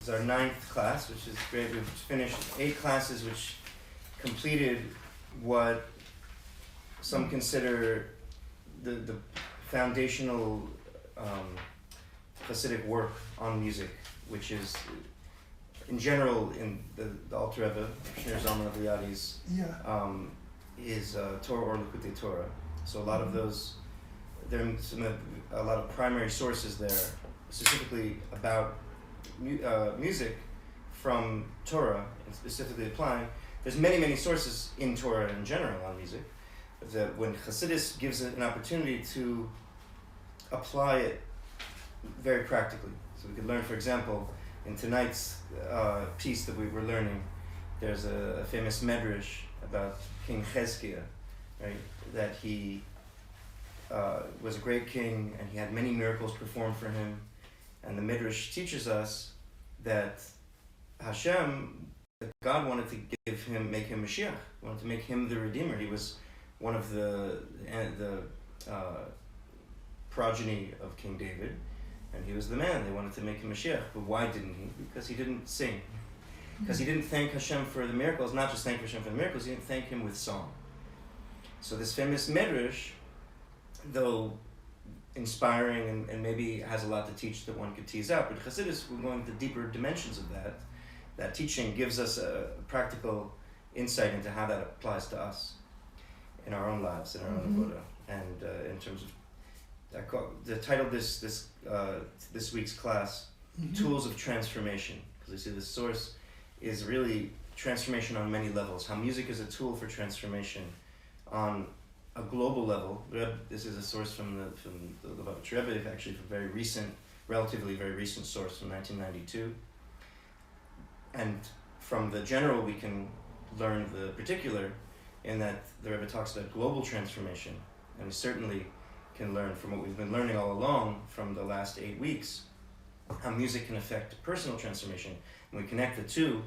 is our 9th class, which is great. We've finished 8 classes, which completed what some consider the foundational Hasidic work on music, which is, in general, in the Alter Rebbe, Shneur Zalman of Liadi's, is Torah or Likutei Torah. So a lot of those, there are a lot of primary sources there, specifically about music from Torah, and specifically applying. There's many sources in Torah in general on music, that when Chassidus gives an opportunity to apply it very practically. So we could learn, for example, in tonight's piece that we were learning, there's a famous medrash about King Cheskia, right? That he was a great king and he had many miracles performed for him. And the midrash teaches us that Hashem, that God wanted to make him Mashiach, wanted to make him the Redeemer. He was one of the progeny of King David, and he was the man. They wanted to make him Mashiach, but why didn't he? Because he didn't sing. Because he didn't thank Hashem for the miracles, not just thank Hashem for the miracles, he didn't thank him with song. So this famous medrash, though inspiring and maybe has a lot to teach that one could tease out, but Chassidus, we're going to deeper dimensions of that. That teaching gives us a practical insight into how that applies to us in our own lives, in our own avoda, and in terms of the title of this week's class, Tools of Transformation, because we see the source is really transformation on many levels. How music is a tool for transformation on a global level. This is a source from the Lubavitch Rebbe, actually relatively very recent source from 1992. And from the general, we can learn the particular in that the Rebbe talks about global transformation, and we certainly can learn from what we've been learning all along from the last 8 weeks, how music can affect personal transformation. When we connect the two,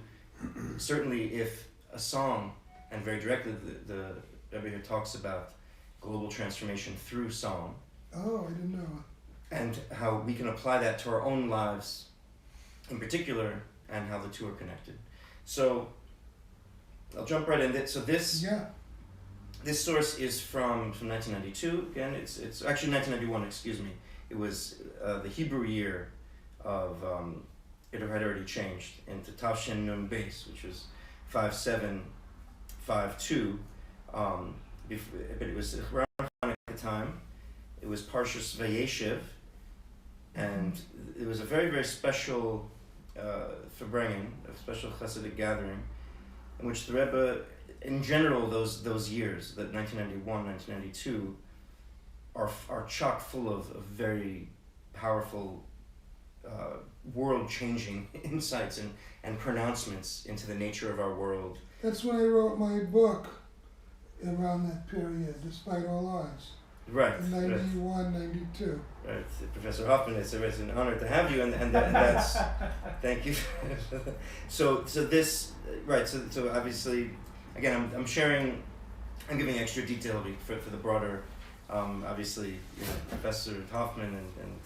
certainly if a song, and very directly the Rebbe here talks about global transformation through song. Oh, I didn't know. And how we can apply that to our own lives in particular, and how the two are connected. So I'll jump right in. So this source is from 1992. Again, it's actually 1991. Excuse me. It was the Hebrew year of it had already changed into Tavshin Nun Beis, which was 5752. But it was around at the time. It was Parshas Vayeshev, and it was a very special Farbrengen, a special Hasidic gathering, in which the Rebbe, in general, those years, that 1991, 1992, are chock full of very powerful, world-changing insights and pronouncements into the nature of our world. That's when I wrote my book, around that period, Despite All Odds. Right. In 91, 92. Right, Professor Hoffman, it's an honor to have you, and that's thank you. So this, right? So obviously, again, I'm giving extra detail for the broader, obviously, Professor Hoffman and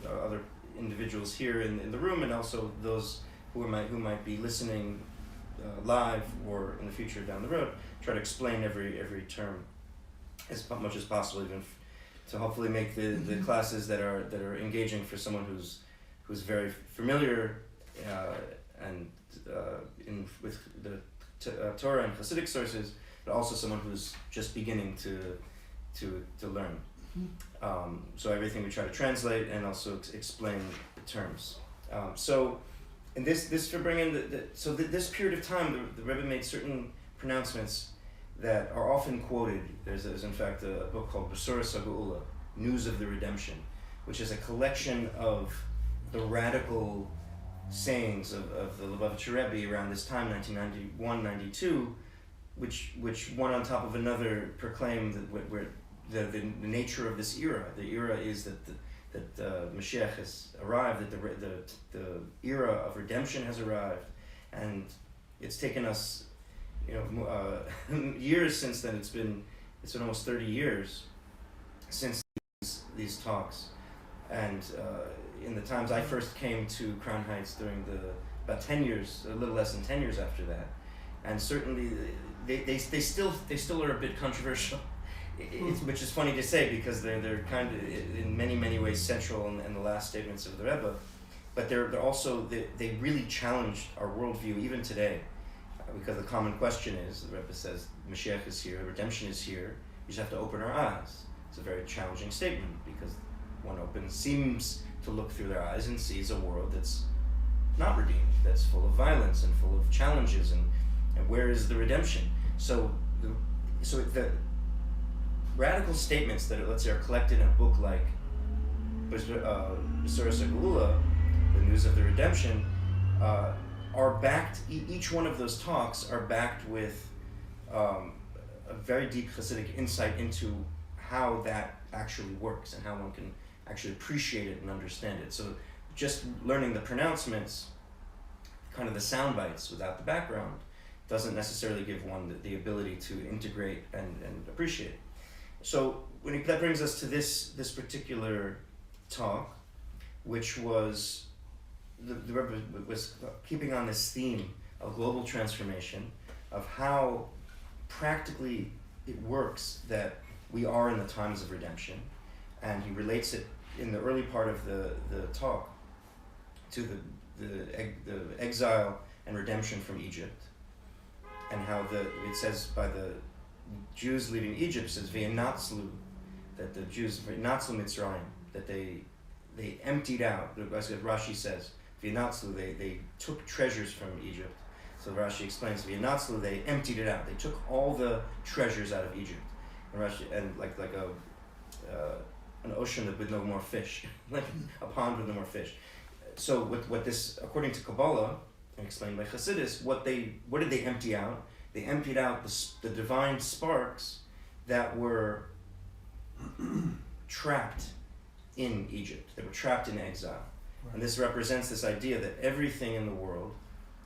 other individuals here in the room, and also those who might be listening live or in the future down the road. Try to explain every term as much as possible, even to hopefully make the classes that are engaging for someone who's very familiar with the Torah and Hasidic sources, but also someone who's just beginning to learn. So everything we try to translate and also explain the terms. So in this for bringing this period of time, the Rebbe made certain pronouncements that are often quoted. There's in fact a book called Besoros HaGeula, News of the Redemption, which is a collection of the radical sayings of the Lubavitcher Rebbe around this time, 1991, 92, which one on top of another proclaim that the nature of this era. The era is that Mashiach has arrived, that the era of redemption has arrived, and it's taken us years since then. It's been almost 30 years since these talks, And in the times I first came to Crown Heights during about 10 years, a little less than 10 years after that, and certainly they still are a bit controversial. Which is funny to say because they're kind of in many ways central in the last statements of the Rebbe, but they're also they really challenged our worldview even today, because the common question is, the Rebbe says Mashiach is here, redemption is here. We just have to open our eyes. It's a very challenging statement because one seems to look through their eyes and sees a world that's not redeemed, that's full of violence and full of challenges, and where is the redemption? So the radical statements that, let's say, are collected in a book like Besuras HaGeula, the news of the redemption, are backed, each one of those talks are backed with a very deep Hasidic insight into how that actually works and how one can actually appreciate it and understand it. So just learning the pronouncements, kind of the sound bites without the background, doesn't necessarily give one the ability to integrate and appreciate it. So that brings us to this particular talk, which was the Rebbe was keeping on this theme of global transformation, of how practically it works that we are in the times of redemption, and he relates it in the early part of the talk to the exile and redemption from Egypt, and how it says by the Jews leaving Egypt, says V'yinatzlu, that the Jews V'yinatzlu Mitzrayim, that they emptied out. As Rashi says, V'yinatzlu, they took treasures from Egypt. So Rashi explains V'yinatzlu, they emptied it out. They took all the treasures out of Egypt, and Rashi, and like an ocean with no more fish, like a pond with no more fish. So what this, according to Kabbalah, and explained by Chassidus, what did they empty out? They emptied out the divine sparks that were trapped in Egypt. They were trapped in exile. Right. And this represents this idea that everything in the world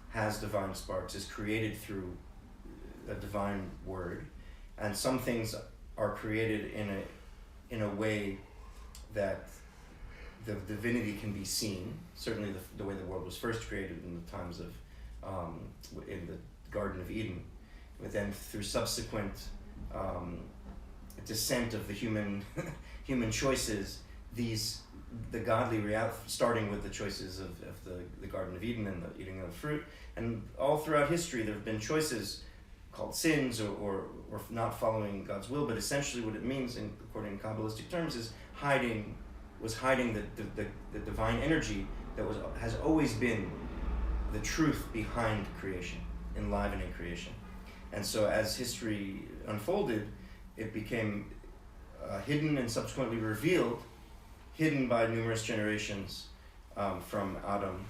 has divine sparks, is created through a divine word, and some things are created in a way that the divinity can be seen. Certainly the way the world was first created in the times of in the Garden of Eden, but then through subsequent descent of the human choices, the godly reality, starting with the choices of the Garden of Eden and the eating of the fruit, and all throughout history there have been choices called sins or not following God's will, but essentially what it means, according to Kabbalistic terms, is hiding the divine energy that has always been the truth behind creation, enlivening creation. And so as history unfolded, it became hidden and subsequently revealed, hidden by numerous generations from Adam,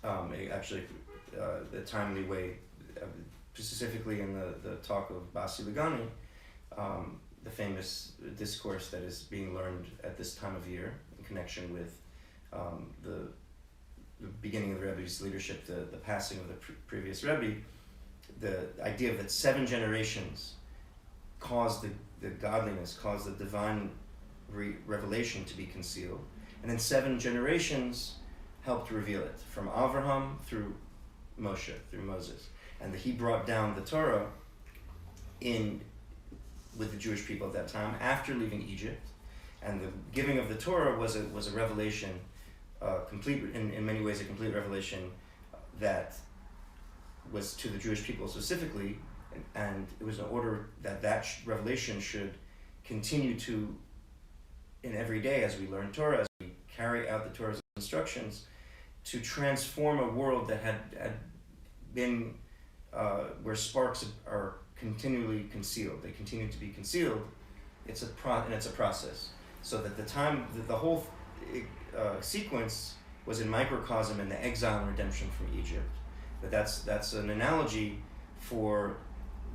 the timely way, specifically in the talk of Basi Lagani, the famous discourse that is being learned at this time of year in connection with the beginning of the Rebbe's leadership, the passing of the previous Rebbe, the idea that 7 generations caused the godliness, caused the divine revelation to be concealed, and then 7 generations helped reveal it, from Avraham through Moshe, through Moses, and he brought down the Torah with the Jewish people at that time after leaving Egypt, and the giving of the Torah was a revelation, complete in many ways a complete revelation that was to the Jewish people specifically, and it was in order that revelation should continue to, in every day as we learn Torah, as we carry out the Torah's instructions, to transform a world that had been where sparks are continually concealed. They continue to be concealed. It's a process. So that the whole sequence was in microcosm in the exile and redemption from Egypt. But that's an analogy for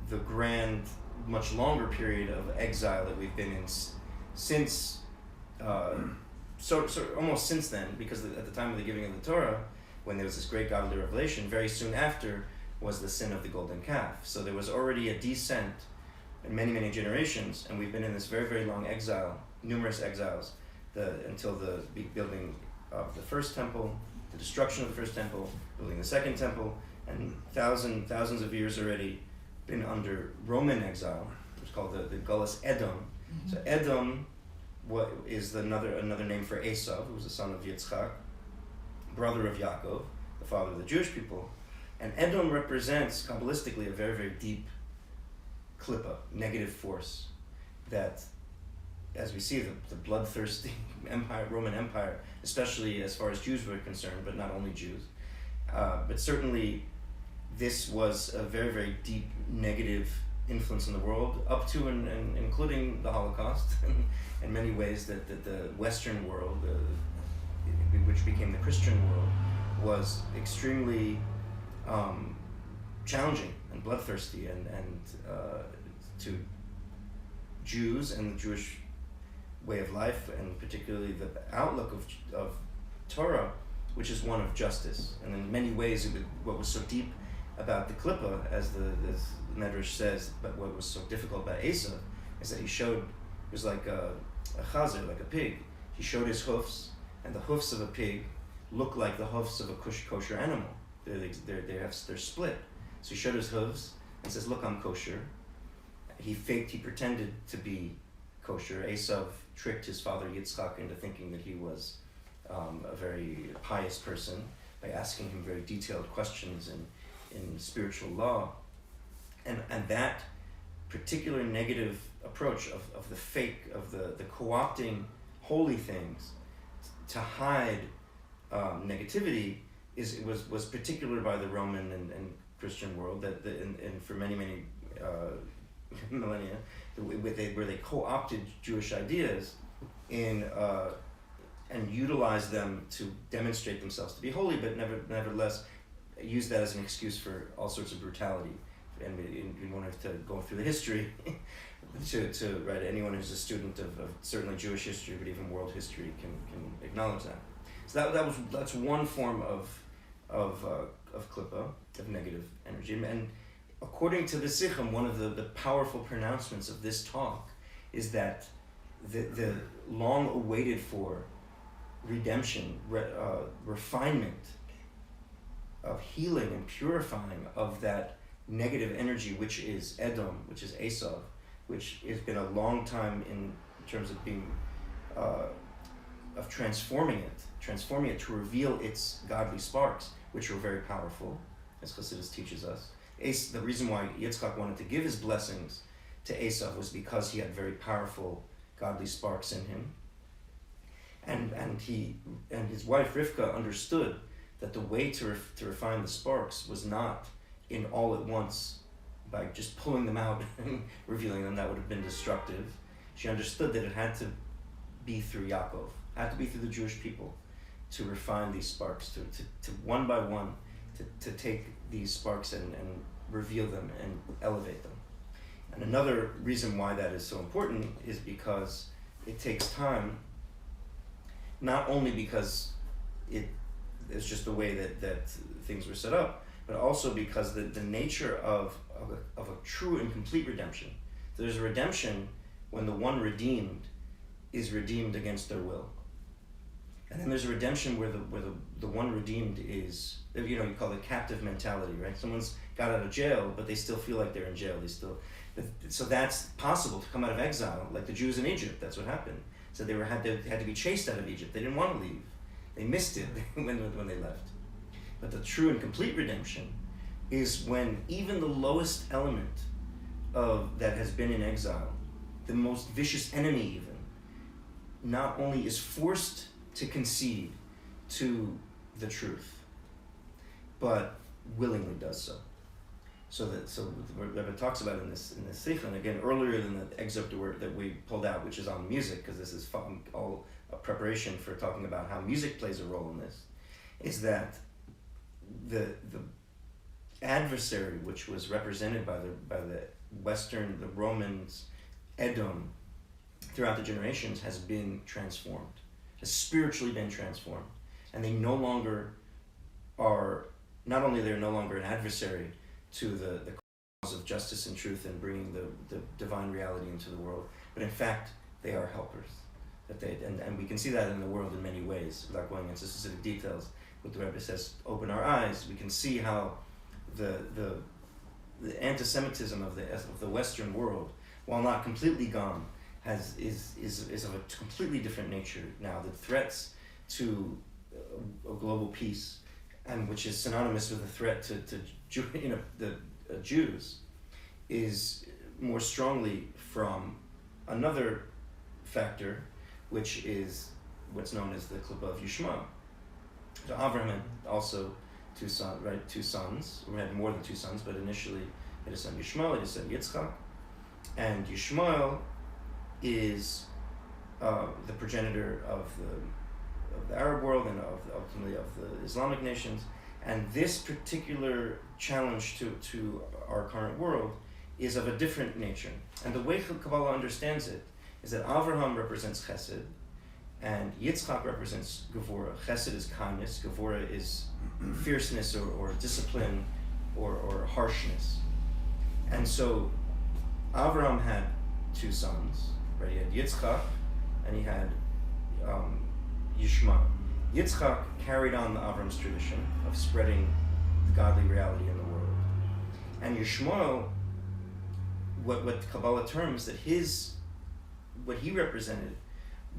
the grand, much longer period of exile that we've been in since, so almost since then, because at the time of the giving of the Torah, when there was this great godly revelation, very soon after was the sin of the golden calf. So there was already a descent in many generations, and we've been in this very, very long exile, numerous exiles, until the building of the first temple, the destruction of the first temple, building the second temple, and thousands of years already been under Roman exile. It's called the Gullus Edom. Mm-hmm. So Edom is another name for Esau, who was the son of Yitzchak, brother of Yaakov, the father of the Jewish people. And Edom represents, Kabbalistically, a very, very deep klippa, negative force, that, as we see, the bloodthirsty empire, Roman Empire, especially as far as Jews were concerned, but not only Jews, but certainly this was a very, very deep negative influence in the world, up to and including the Holocaust, in many ways that the Western world, which became the Christian world, was extremely challenging and bloodthirsty, and to Jews and the Jewish way of life, and particularly the outlook of Torah, which is one of justice. And in many ways, what was so deep about the Klippa, as the Medrash says, but what was so difficult about Esau, is that he was like a chazer, like a pig. He showed his hoofs, and the hoofs of a pig look like the hoofs of a kosher animal. They're split. So he showed his hooves and says, "Look, I'm kosher." He pretended to be kosher. Esau tricked his father Yitzchak into thinking that he was a very pious person by asking him very detailed questions in spiritual law. And that particular negative approach of the fake, of the co-opting holy things to hide negativity was particular by the Roman and Christian world, and for many millennia, where they co-opted Jewish ideas and utilized them to demonstrate themselves to be holy, but nevertheless used that as an excuse for all sorts of brutality. And we wanted to go through the history to right, anyone who's a student of certainly Jewish history, but even world history can acknowledge that. So that's one form of klippa, of negative energy. And according to the Sicham, one of the powerful pronouncements of this talk is that the long awaited for redemption, refinement of healing and purifying of that negative energy, which is Edom, which is Esau, which has been a long time in terms of being of transforming it to reveal its godly sparks, which are very powerful, as Chassidus teaches us. The reason why Yitzchak wanted to give his blessings to Esau was because he had very powerful godly sparks in him, and his wife Rivka understood that the way to refine the sparks was not in all at once by just pulling them out and revealing them. That would have been destructive. She understood that it had to be through Yaakov, had to be through the Jewish people, to refine these sparks, to one by one, to take these sparks and reveal them and elevate them. And another reason why that is so important is because it takes time, not only because it's just the way that things were set up, but also because the nature of a true and complete redemption. There's a redemption when the one redeemed is redeemed against their will. And then there's a redemption where the one redeemed is, you call it captive mentality, right? Someone's got out of jail, but they still feel like they're in jail. So that's possible to come out of exile, like the Jews in Egypt. That's what happened. So they had to be chased out of Egypt. They didn't want to leave. They missed it when they left. But the true and complete redemption is when even the lowest element that has been in exile, the most vicious enemy even, not only is forced to concede to the truth, but willingly does so. So what Rebbe talks about in this Sikha, and again earlier than the excerpt that we pulled out, which is on music, because this is all a preparation for talking about how music plays a role in this, is that the adversary, which was represented by the Romans, Edom, throughout the generations, has been transformed, has spiritually been transformed, and they no longer are. Not only they're no longer an adversary to the cause of justice and truth and bringing the divine reality into the world, but in fact they are helpers. And we can see that in the world in many ways, without going into specific details. What the Rebbe says, open our eyes. We can see how the anti-Semitism of the Western world, while not completely gone, is of a completely different nature now. The threats to a global peace, and which is synonymous with the threat to Jews, is more strongly from another factor, which is what's known as the Klipa of Yishmael. So Avraham had also two sons, or had more than two sons, but initially he had a son Yishmael, he had a son Yitzchak, and Yishmael is the progenitor of the Arab world and ultimately of the Islamic nations. And this particular challenge to our current world is of a different nature. And the way Kabbalah understands it is that Avraham represents Chesed, and Yitzchak represents Gevurah. Chesed is kindness, Gevurah is fierceness or discipline or harshness. And so Avraham had two sons, right? He had Yitzchak and he had Yishmael. Yitzchak carried on the Avram's tradition of spreading the godly reality in the world. And Yishmael, what Kabbalah terms that what he represented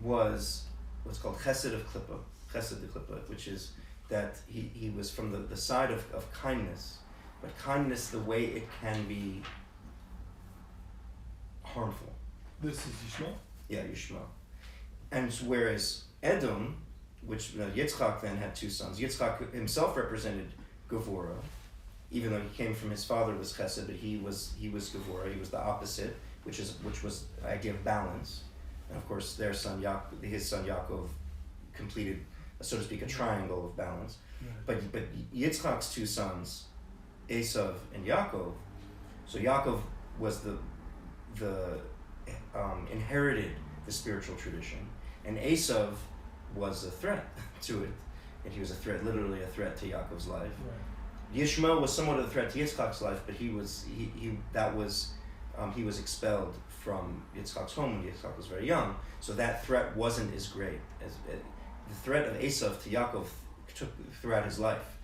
was what's called Chesed of Klippa, Chesed de Klippa, which is that he was from the side of kindness, but kindness the way it can be harmful. This is Yishmael? Yeah, Yishmael. And whereas Edom, which Yitzchak then had two sons. Yitzchak himself represented Gevurah, even though he came from his father was Chesed, but he was Gevurah. He was the opposite, which was the idea of balance. And of course, his son Yaakov completed, so to speak, a triangle of balance. Right. But Yitzchak's two sons, Esav and Yaakov. So Yaakov was the inherited the spiritual tradition, and Esav was a threat to it, and he was literally a threat to Yaakov's life. Right. Yishmael was somewhat of a threat to Yitzchak's life, but he was expelled from Yitzchak's home when Yitzchak was very young, so that threat wasn't as great as the threat of Esav to Yaakov took throughout his life.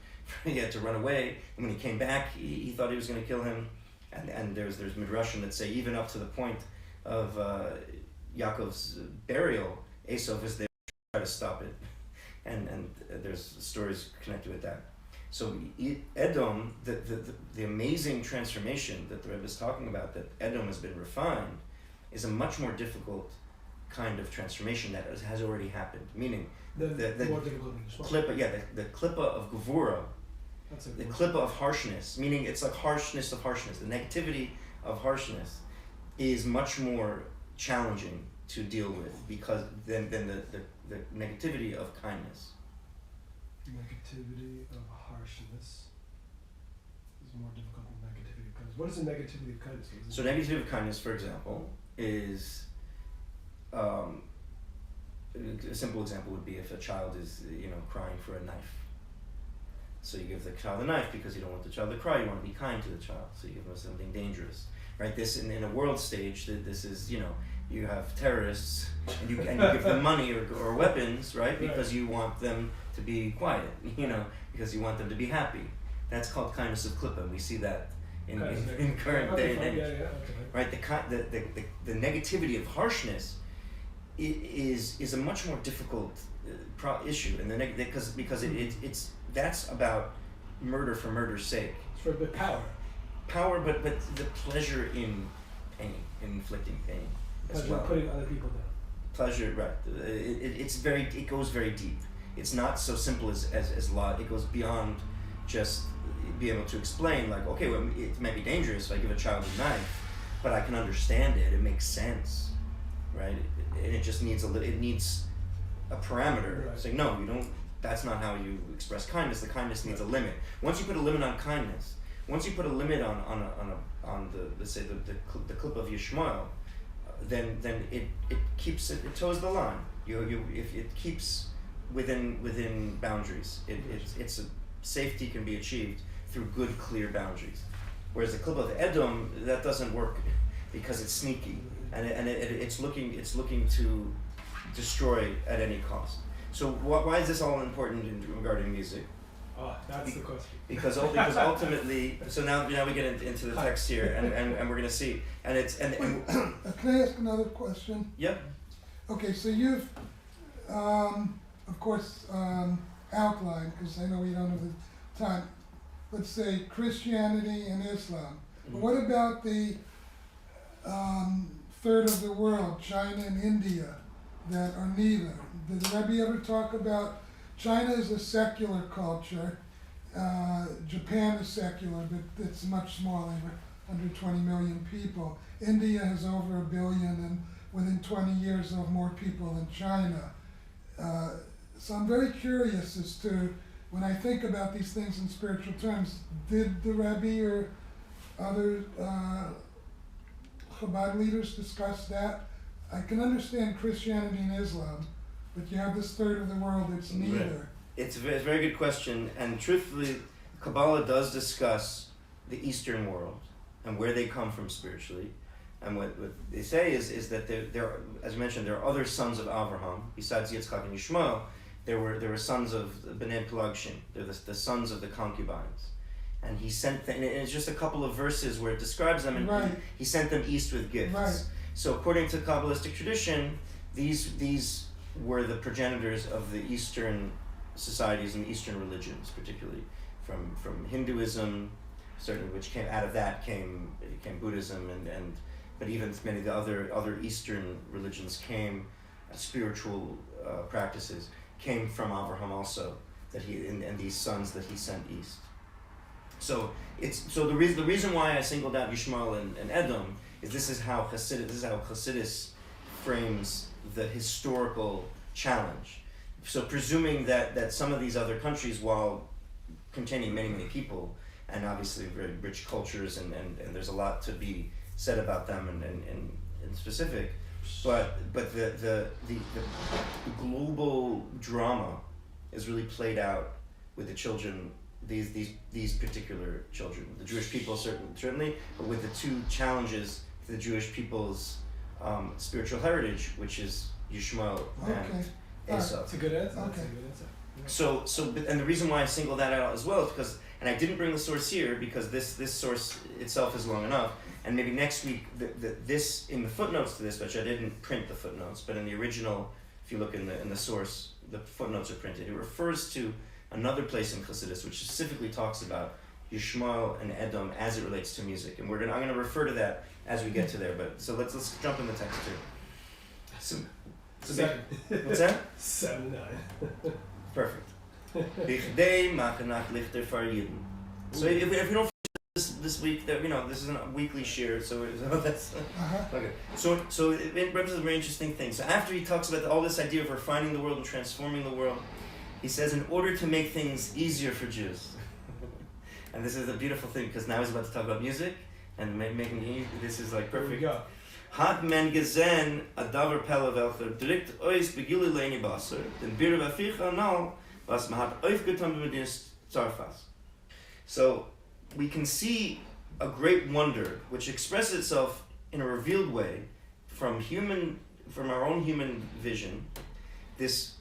He had to run away, and when he came back, he thought he was going to kill him, and there's midrashim that say even up to the point of Yaakov's burial, Esav was there to try to stop it, and there's stories connected with that. So Edom, the amazing transformation that the Rebbe is talking about, that Edom has been refined, is a much more difficult kind of transformation that has already happened. Meaning the more difficult Klippa, the Klippa of Gevurah, the Klippa of harshness, meaning it's like harshness of harshness. The negativity of harshness is much more challenging to deal with because than the negativity of kindness. Negativity of harshness is more difficult than negativity of kindness. What is the negativity of kindness? So negativity of kindness, for example, is a simple example would be if a child is crying for a knife. So you give the child a knife because you don't want the child to cry. You want to be kind to the child, so you give them something dangerous, right? This in a world stage, this is you have terrorists and you give them money or weapons, right? Because you want them to be quiet, because you want them to be happy. That's called kindness of Klippa. We see that in current day and age, right? The negativity of harshness is a much more difficult issue, and because it's that's about murder for murder's sake. It's for the power, but the pleasure in pain, in inflicting pain. Pleasure putting other people down. Pleasure, right? It goes very deep. It's not so simple as law. It goes beyond just being able to explain. Like, okay, well, it might be dangerous if I give a child a knife, but I can understand it. It makes sense, right? And it just needs it needs a parameter. Right. Saying no, you don't. That's not how you express kindness. The kindness needs a limit. Once you put a limit on kindness, once you put a limit on the let's say the clip of Yishmael, then it keeps it toes the line. If it keeps within boundaries, it's a safety can be achieved through good, clear boundaries. Whereas the clip of Edom, that doesn't work because it's sneaky and it's looking to destroy at any cost. So why is this all important regarding music? Oh, that's the question. Because ultimately, so now we get into the text here, and we're going to see, and it's and Can I ask another question? yeah. Okay, so you've, of course, outlined, because I know we don't have the time, let's say Christianity and Islam. But what about the third of the world, China and India, that are neither? Did the Rebbe ever talk about China is a secular culture, Japan is secular, but it's much smaller, 120 million people. India has over 1 billion, and within 20 years they'll have more people than China. So I'm very curious as to, when I think about these things in spiritual terms, did the Rebbe or other Chabad leaders discuss that? I can understand Christianity and Islam, but you have this third of the world that's neither. It's a very good question, and truthfully, Kabbalah does discuss the Eastern world and where they come from spiritually. And what they say is that there, as I mentioned, there are other sons of Abraham besides Yitzchak and Yishmael. There were sons of Bnei Pelagshin. They're the sons of the concubines, and he sent them. And it's just a couple of verses where it describes them, and Right. he sent them east with gifts. Right. So according to Kabbalistic tradition, these were the progenitors of the Eastern societies and the Eastern religions, particularly from Hinduism, certainly, which came out of that came Buddhism, and but even many of the other Eastern religions came, spiritual practices came from Abraham also, that he and these sons that he sent east. So the reason why I singled out Yishmael and Edom is this is how Chassidus frames the historical challenge. So presuming that some of these other countries, while containing many people, and obviously very rich cultures, and there's a lot to be said about them in specific, but the global drama is really played out with the children, these particular children, the Jewish people certainly, but with the two challenges to the Jewish people's spiritual heritage, which is Yishmael and Esau. That's a good answer. Okay. That's a good answer. Yeah. So, and the reason why I singled that out as well is because, and I didn't bring the source here because this source itself is long enough, and maybe next week, this in the footnotes to this, which I didn't print the footnotes, but in the original, if you look in the source, the footnotes are printed. It refers to another place in Chassidus which specifically talks about Yishmael and Edom as it relates to music, and I'm gonna refer to that as we get to there. But so let's jump in the text too. So what's that? 7-9. Perfect. Bichdei machanach lichter for Yidden. So if we don't finish this week, that this isn't a weekly share, so that's okay. So it represents a very interesting thing. So after he talks about all this idea of refining the world and transforming the world, he says, in order to make things easier for Jews, and this is a beautiful thing because now he's about to talk about music and making this is like perfect. Here we go. Hat men gesehen a davar pelle welcher direkt ois begili leini basser, den bir vaficha no, was man hat aufgetan mit des Zarfas. So we can see a great wonder which expresses itself in a revealed way from our own human vision, this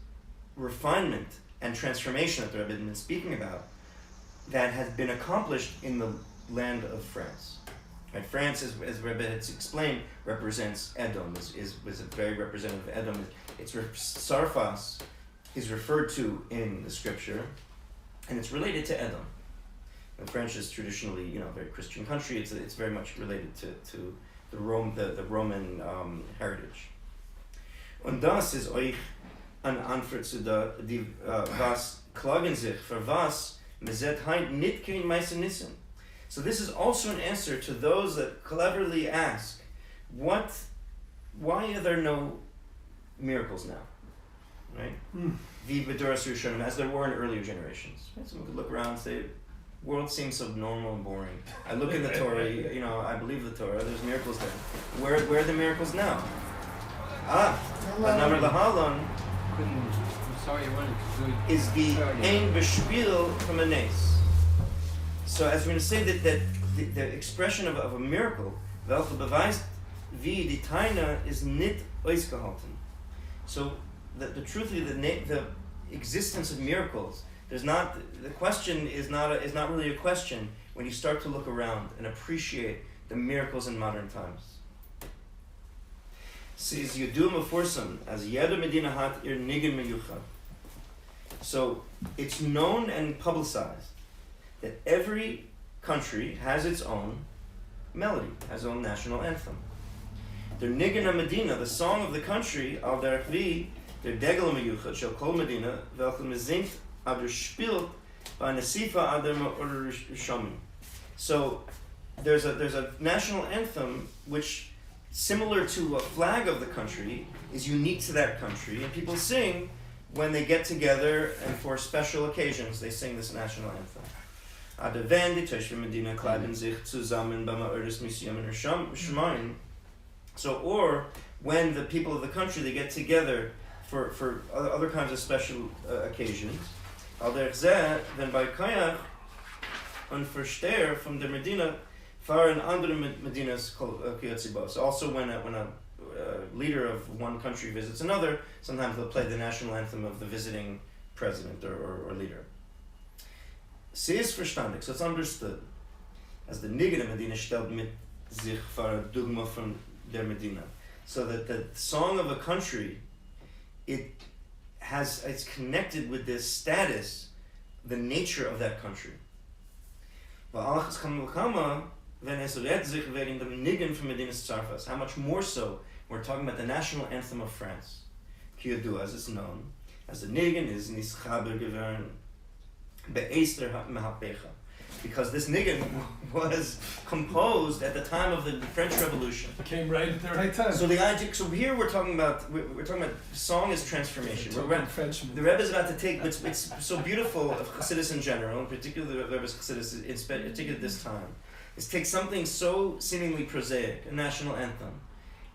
refinement and transformation that the Rebbe had been speaking about that has been accomplished in the land of France. Right? France, as Rebbe had explained, represents Edom, was a very representative of Edom. Sarfas is referred to in the scripture, and it's related to Edom. And France is traditionally, a very Christian country. It's very much related to the Roman heritage. Und das ist euch an Antwort zu die was klagen sich, für was mir seid heint nicht kein Meister Nissen. So this is also an answer to those that cleverly ask, why are there no miracles now? Right? Wie bedoras Rishonim, as there were in earlier generations. Right? Someone could look around and say, world seems so normal and boring. I look in the Torah, I believe the Torah, there's miracles there. Where are the miracles now? Number Lahalon is the ein bespiel from a nes. So as we're going to say that the expression of a miracle, welche beweist wie die Taina is nicht ausgehalten. So the truth is the existence of miracles. The question is not really a question when you start to look around and appreciate the miracles in modern times. Says Yudum Aforsam as Yeda Medina Hat Ir Nigen Meyuchad. So it's known and publicized that every country has its own melody, has its own national anthem. Der Nigen Medina, the song of the country, Al Derech Vi, der Degel Meyuchad, Shel Kol Medina, welchem mezingt Ader spielt by Nasifa Ader Ma'or Rishonim. So there's a national anthem which, similar to a flag of the country, is unique to that country, and people sing when they get together and for special occasions they sing this national anthem. Ade wenn die Töchter Medina kleiden sich zusammen beim Ma'oris Misyam and Shemaim. So, or when the people of the country they get together for other kinds of special occasions. Al derech zeh, wenn bei Kayach und Versteher from the Medina fahren andere Medinas Kiyatzibos. Also when a leader of one country visits another, sometimes they'll play the national anthem of the visiting president or leader. Sie ist verstandig, so it's understood. As the Nigene Medina stellt mit sich für Dogma from der Medina. So that the song of a country, it's connected with this status, the nature of that country. How much more so we're talking about the national anthem of France. Kiyadu, as it's known, as the Nigen is Nischaber geworden be'ester mehapecha. Because this Nigen was composed at the time of the French Revolution. Came right at the right time. So the idea. So here we're talking about song as transformation. The Rebbe is about to take. It's so beautiful of Chassidus in general, in particular the Rebbe's Chassidus, in particular this time, is take something so seemingly prosaic, a national anthem,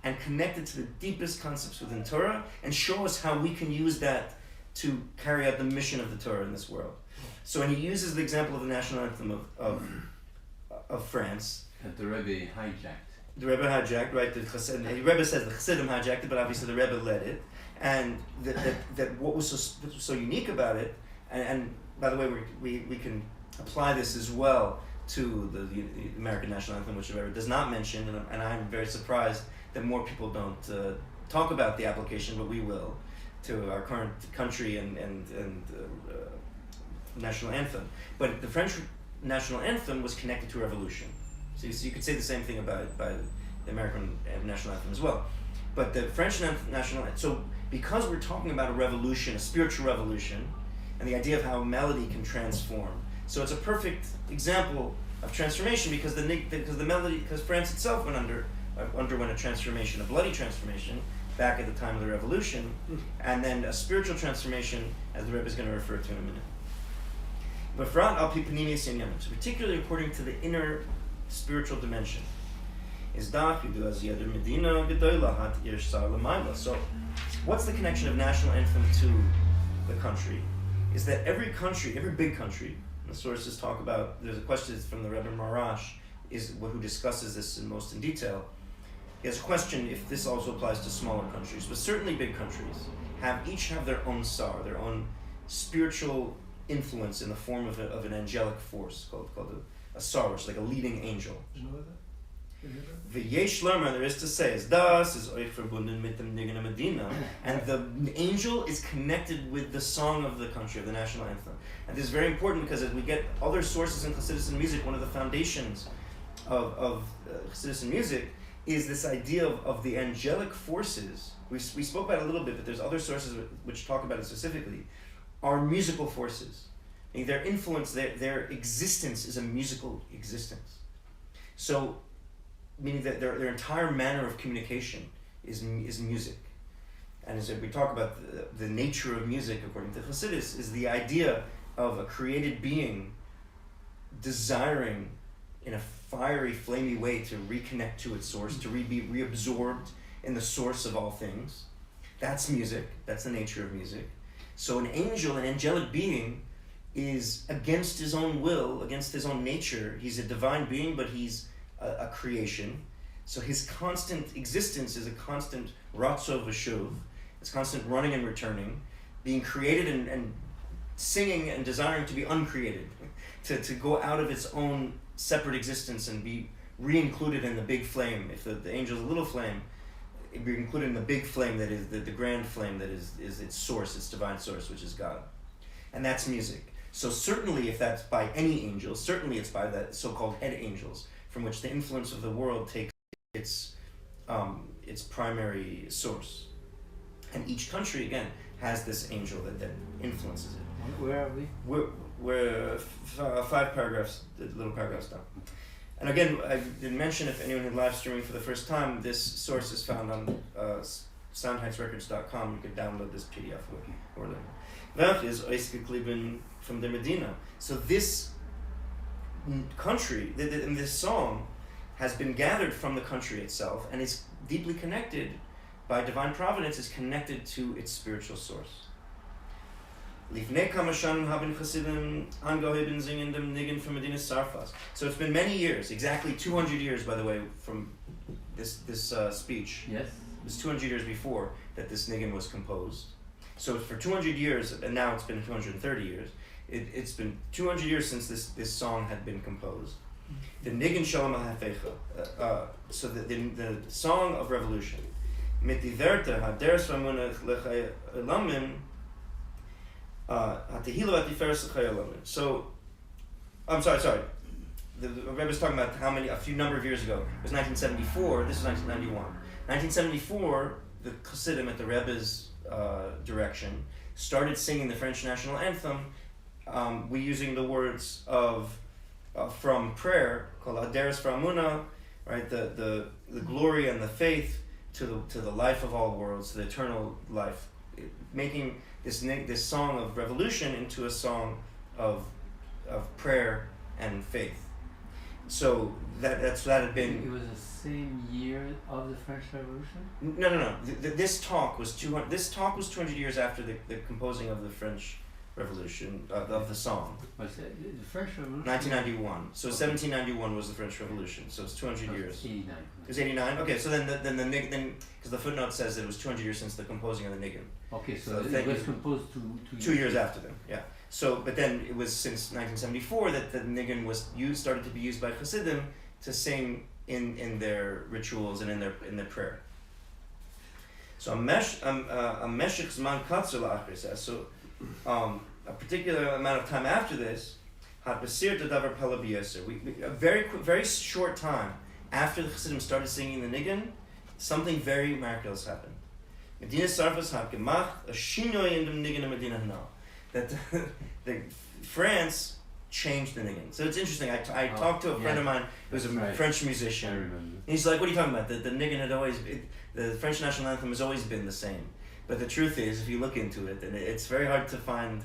and connect it to the deepest concepts within Torah, and show us how we can use that to carry out the mission of the Torah in this world. So when he uses the example of the national anthem of France, that the Rebbe hijacked. The Rebbe hijacked, right? The Rebbe says the Chassidim hijacked it, but obviously the Rebbe led it, and that what was so unique about it, and by the way, we can apply this as well to the American national anthem, which the Rebbe does not mention, and I'm very surprised that more people don't talk about the application, but we will, to our current country and national anthem. But the French national anthem was connected to a revolution. So you could say the same thing about the American national anthem as well. But the French national anthem, so because we're talking about a revolution, a spiritual revolution, and the idea of how melody can transform. So it's a perfect example of transformation because because France itself underwent a transformation, a bloody transformation, back at the time of the revolution, and then a spiritual transformation, as the Rebbe is going to refer to in a minute. But so particularly according to the inner spiritual dimension, is so what's the connection of national anthem to the country? Is that every big country, and the sources talk about, there's a question from the Rebbe Marash, who discusses this in detail. He has a question if this also applies to smaller countries, but certainly big countries each have their own sar, their own spiritual influence in the form of an angelic force called a sar, which is like a leading angel. Did you know that? V'yesh lerma, there is to say, is das is euch verbunden mit dem Nigen Medina, and the angel is connected with the song of the country, of the national anthem. And this is very important because as we get other sources in Chassidus music, one of the foundations of Chassidus music is this idea of the angelic forces. We spoke about it a little bit, but there's other sources which talk about it specifically. Are musical forces. I mean, their influence, their existence is a musical existence. So, meaning that their entire manner of communication is music. And as we talk about the nature of music, according to Chassidus, is the idea of a created being desiring in a fiery, flamey way to reconnect to its source, to be reabsorbed in the source of all things. That's music. That's the nature of music. So an angel, an angelic being, is against his own will, against his own nature. He's a divine being, but he's a creation. So his constant existence is a constant ratzo v'shuv, It's constant running and returning, being created and singing and desiring to be uncreated, to go out of its own separate existence and be re-included in the big flame. If the angel is a little flame, it be included in the big flame that is the grand flame that is its source, its divine source, which is God. And that's music. So certainly if that's by any angel, certainly it's by the so-called head angels, from which the influence of the world takes its primary source. And each country, again, has this angel that influences it. Where are we? We're 5 paragraphs, little paragraphs down. And again, I didn't mention, if anyone is live streaming for the first time, this source is found on soundheitsrecords.com. You can download this PDF or the Werk is ausgeklieben from the Medina. So this country, in this song, has been gathered from the country itself and is deeply connected by divine providence, is connected to its spiritual source. Lifnei kama shanim haben Chasidim angeheben singen dem Nigen from Medina Sarfas. So it's been many years, exactly 200 years, by the way, from this speech. Yes. It was 200 years before that this Nigen was composed. So for 200 years, and now it's been 230 years, it's been 200 years since this song had been composed. The Nigen Shalom HaHafecha, so the song of revolution. Mit die Werte haderes vamunach lechayalamim hatehilo hatiferes lechayalamim. So, I'm sorry. The Rebbe was talking about a few number of years ago. It was 1974. This is 1991. 1974, the Chassidim at the Rebbe's direction started singing the French national anthem. We using the words of from prayer called Haderes V'Amuna, right? The glory and the faith to the life of all worlds, to the eternal life, making this song of revolution into a song of prayer and faith. So that had been. It was the same year of the French Revolution. No. This talk was 200. This talk was 200 years after the composing of the French Revolution of the song. Was it the French Revolution? 1991. So 1791 was the French Revolution. So it's 200 years. 89. It was 89. Okay, so then because the footnote says that it was 200 years since the composing of the Nigun. Okay, so So it was composed two years after them. Yeah. So, but then it was since 1974 that the Nigun was started to be used by Chassidim to sing in their rituals and in their prayer. So a meshich zman katzer la'achris says, so a particular amount of time after this, had basir davar pala b'yeser. A very short time after the Chassidim started singing the Nigun, something very miraculous happened. Medina Sarfas had gemacht a shinoi in the Nigun of Medina Hana. That the France changed the Nigun. So it's interesting. I talked to a friend of mine who's a French musician. I remember. And he's like, "What are you talking about? The Nigun had always the French national anthem has always been the same." But the truth is, if you look into it, and it's very hard to find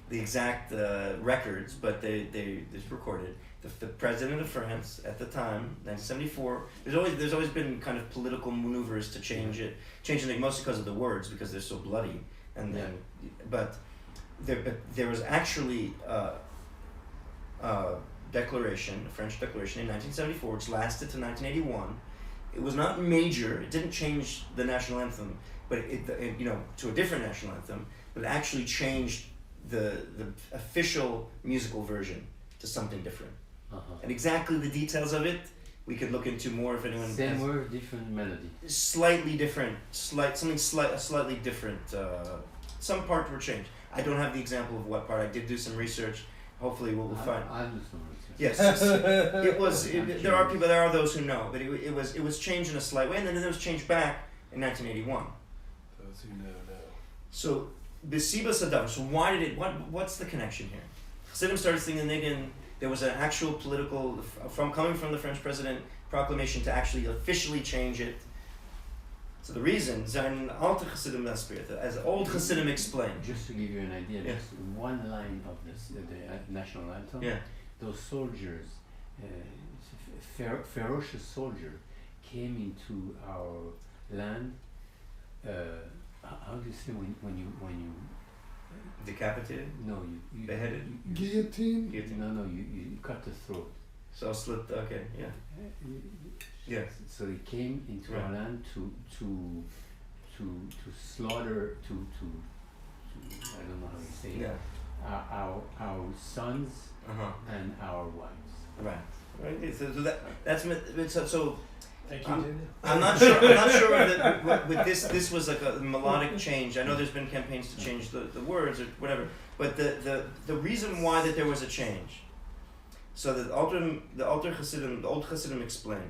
the exact records, but it's recorded. The president of France at the time, 1974, there's always been kind of political maneuvers to change it, mostly because of the words, because they're so bloody, and then, but there was actually a French declaration in 1974, which lasted to 1981. It was not major. It didn't change the national anthem, but it to a different national anthem. But it actually changed the official musical version to something different. And exactly the details of it, we could look into more if anyone. Same word, different melody. Slightly different, slightly different. Some parts were changed. I don't have the example of what part. I did do some research. Hopefully, we'll find. I do some research. Yes, it was. There are those who know, but it was changed in a slight way, and then it was changed back in 1981. Those who know. So Besiba Sadav. So why did it? What's the connection here? Chassidim started singing the Nigun. There was an actual political coming from the French president proclamation to actually officially change it. So the reason, as old Chassidim explained. Just to give you an idea, just one line of the national anthem. Yeah. Those soldiers, ferocious soldier, came into our land. How do you say when you Decapitated? No, you beheaded. Guillotine? No, you cut the throat. So slit. Okay, yeah. Yeah. So they came into our land to slaughter I don't know how you say it. Yeah. Our sons Uh-huh. and our wives. Right. So so Thank you, Daniel. I'm not sure. I'm not sure that with this was like a melodic change. I know there's been campaigns to change the words or whatever, but the reason why that there was a change. So the Alter Chassidim, the old Chassidim explain,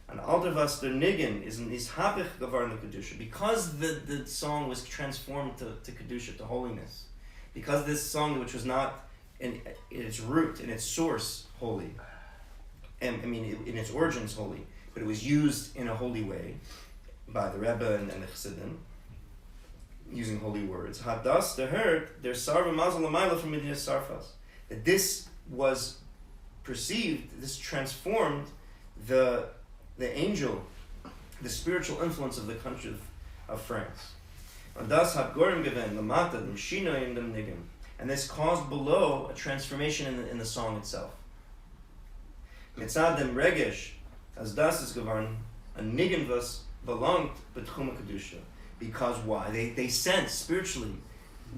and Alter was der Nigen is habich gewarne kedusha, because the song was transformed to kedusha, to holiness, because this song, which was not in its root, in its source, holy, and I mean in its origins holy, but it was used in a holy way by the Rebbe and the Chassidim, using holy words. Hadas the herd their sarva mazal lamayla from Medina Sarfas, that this was perceived, this transformed the angel, the spiritual influence of the country of France. And thus hat Gorim given lamata the Shina in dem Nigim, and this caused below a transformation in the song itself. Mitzad dem Regesh, as das is gewarn, a Nigim was belonged betchum kedusha, because why? They sensed spiritually,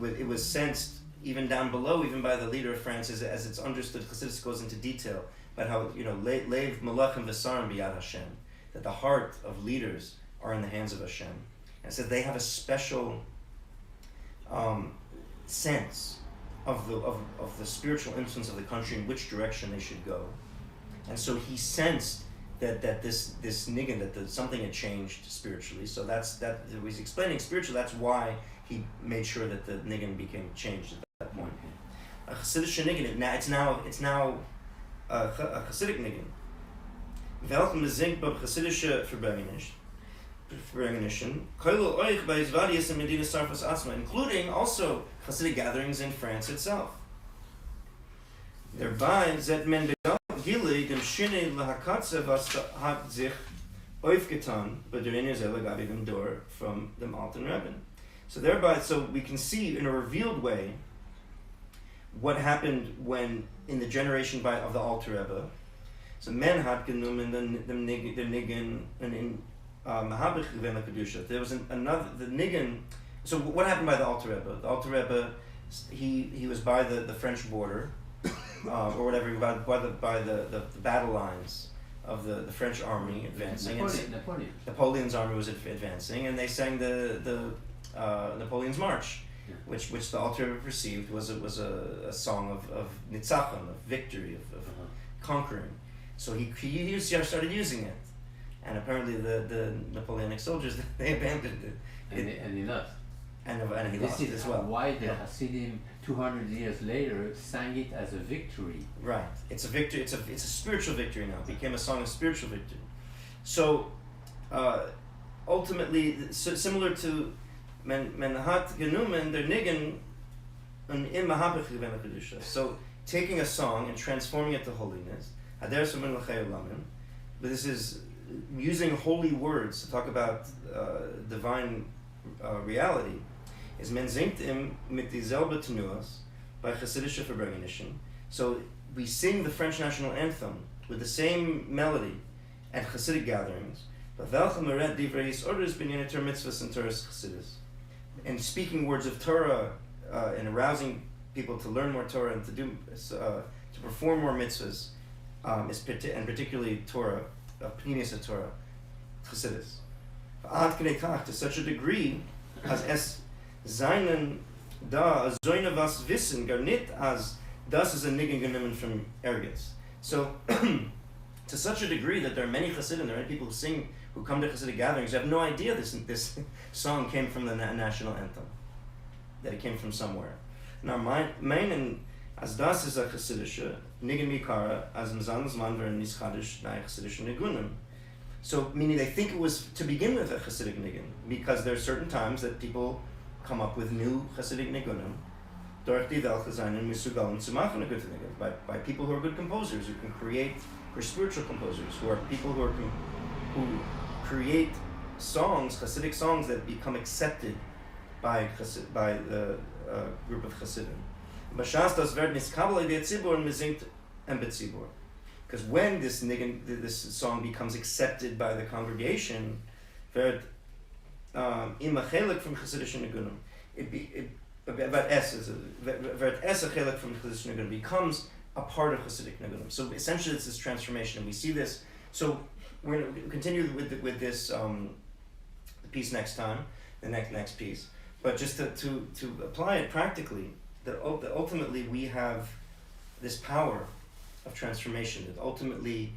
it was sensed even down below, even by the leader of France, as it's understood. Chassidus goes into detail about how, leiv malachim v'sarim biyad Hashem, that the heart of leaders are in the hands of Hashem. And so they have a special sense of the spiritual influence of the country, in which direction they should go. And so he sensed that this niggin, that something had changed spiritually. So that he's explaining spiritually. That's why he made sure that the niggin became changed at that point. A Chassidish niggin, it's now a Chassidic niggin. Welchem bezingt beim Chassidische Verbrengenischen, koilo euch bei Zvadius in Medina Sarfas Asma, including also Chassidic gatherings in France itself. Thereby zet men Gili dem Shine lahakatze was hat sich aufgetan bei der Inezela gabi dem Dor from the Alten Rebbe. So thereby, we can see in a revealed way what happened when in the generation of the Alter Rebbe. So men had genommen the niggin and in mahabich gewen kedusha. There was another the niggin. So what happened by the Alter Rebbe? The Alter Rebbe, he was by the French border. Or whatever, by the battle lines of the French army advancing. Napoleon's army was advancing, and they sang the Napoleon's March, yeah. which the Alter perceived was a song of nitzachon, of victory, of conquering. So he started using it, and apparently the Napoleonic soldiers, they abandoned it. And he left. And he this lost is it as well. Why the Hasidim 200 years later sang it as a victory. Right. It's a victory. It's a spiritual victory now. It became a song of spiritual victory. So ultimately, similar to men hat genommen der nigen and in mahabich gewen kedusha. So taking a song and transforming it to holiness. Hader sumen l'chei olamim. But this is using holy words to talk about divine reality. Is men zingt im mit dieselbe tenuas by Chassidische Verbrengenischen. So we sing the French national anthem with the same melody at Chassidic gatherings. But welchem meret divrei orders binyan Torah mitzvahs and Torah's Chassidus, and speaking words of Torah and arousing people to learn more Torah and to perform more mitzvahs, and particularly Torah, Pnimius Torah, Chassidus. To such a degree as es seinen da zoine was wissen gar nit as das is a niggin genommen from arrogance. So to such a degree that there are many Chassidim, there are many people who come to Chassidic gatherings who have no idea this song came from the national anthem, that it came from somewhere. Now meinen as das is a Chassidische niggin mikara as im Zanzman ver nischadish na Chassidische nigunim. So, meaning they think it was to begin with a Chassidic niggin, because there are certain times that people come up with new Chassidic nigunim, by people who are good composers, who can create, or spiritual composers, who are people who create songs, Chassidic songs that become accepted by the group of Chassidim. Because when this song becomes accepted by the congregation, im a chelik from Chassidus Nigunim. About S is Vert S a chelik from Chassidus Nigunim becomes a part of Hasidic Nigunim. So essentially, it's this transformation, and we see this. So we're going to continue with this piece next time, the next piece. But just to apply it practically, that ultimately we have this power of transformation. That ultimately,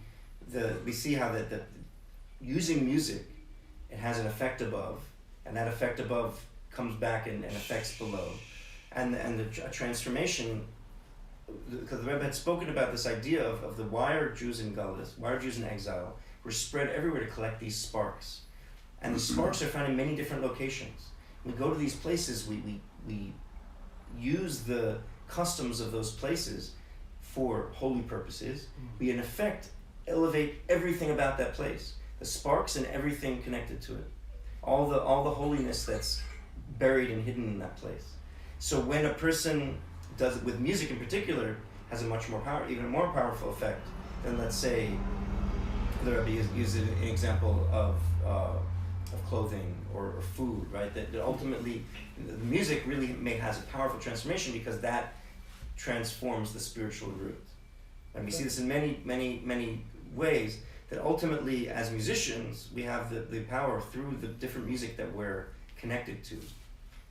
we see how that using music, it has an effect above, and that effect above comes back and affects below, and the transformation. Because the Rebbe had spoken about this idea of the why are Jews in Galus, why are Jews in exile? We're spread everywhere to collect these sparks, and the sparks are found in many different locations. We go to these places, we use the customs of those places for holy purposes. We in effect elevate everything about that place, the sparks and everything connected to it, all the holiness that's buried and hidden in that place. So when a person does it with music in particular, has a much more even more powerful effect than, let's say, the Rebbe used an example of clothing or food, right? That ultimately, the music really has a powerful transformation because that transforms the spiritual root. And we see this in many, many, many ways, that ultimately, as musicians, we have the power through the different music that we're connected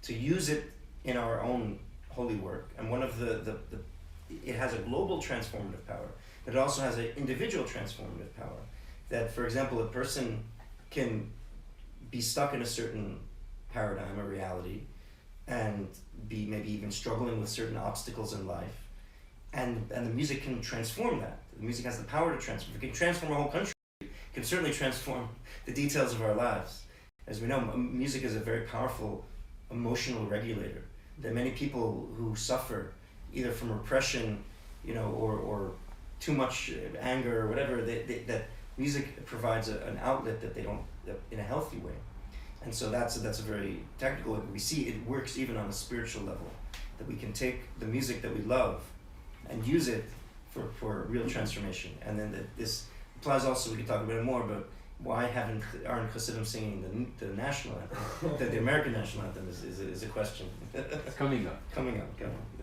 to use it in our own holy work. And one of it has a global transformative power, but it also has an individual transformative power. That, for example, a person can be stuck in a certain paradigm or reality and be maybe even struggling with certain obstacles in life. And the music can transform that. The music has the power to transform. It can transform a whole country. It can certainly transform the details of our lives. As we know, music is a very powerful emotional regulator. There are many people who suffer either from repression, or too much anger or whatever, that music provides an outlet that they don't, in a healthy way. And so that's a very technical, we see it works even on a spiritual level, that we can take the music that we love and use it for real transformation. And then this applies also, we can talk about it more, but why aren't Chassidim singing the national anthem? The American national anthem is a question. It's coming up. Coming up.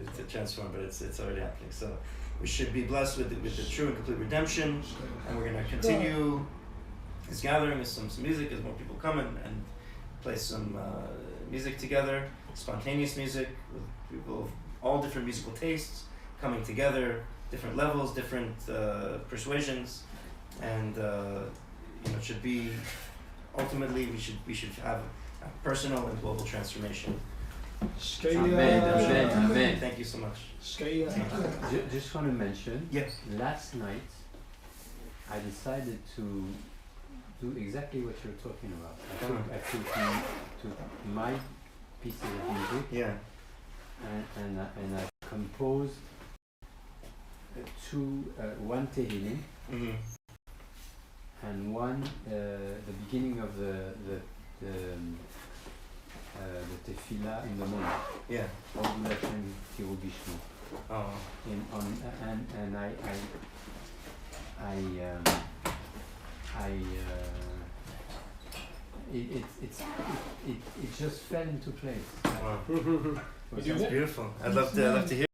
It's a transform, but it's already happening. So we should be blessed with the true and complete redemption, and we're going to continue this gathering with some music as more people come and play some music together, spontaneous music with people of all different musical tastes coming together, different levels, different persuasions, and it should be ultimately we should have a personal and global transformation. Amen. Thank you so much. Just want to mention, yes. Last night I decided to do exactly what you're talking about. I took my pieces of music, yeah, and I composed one Tehillim, and one the beginning of the tefillah in the morning. Yeah. Oh. It just fell into place. Wow. It sounds beautiful. I'd love to hear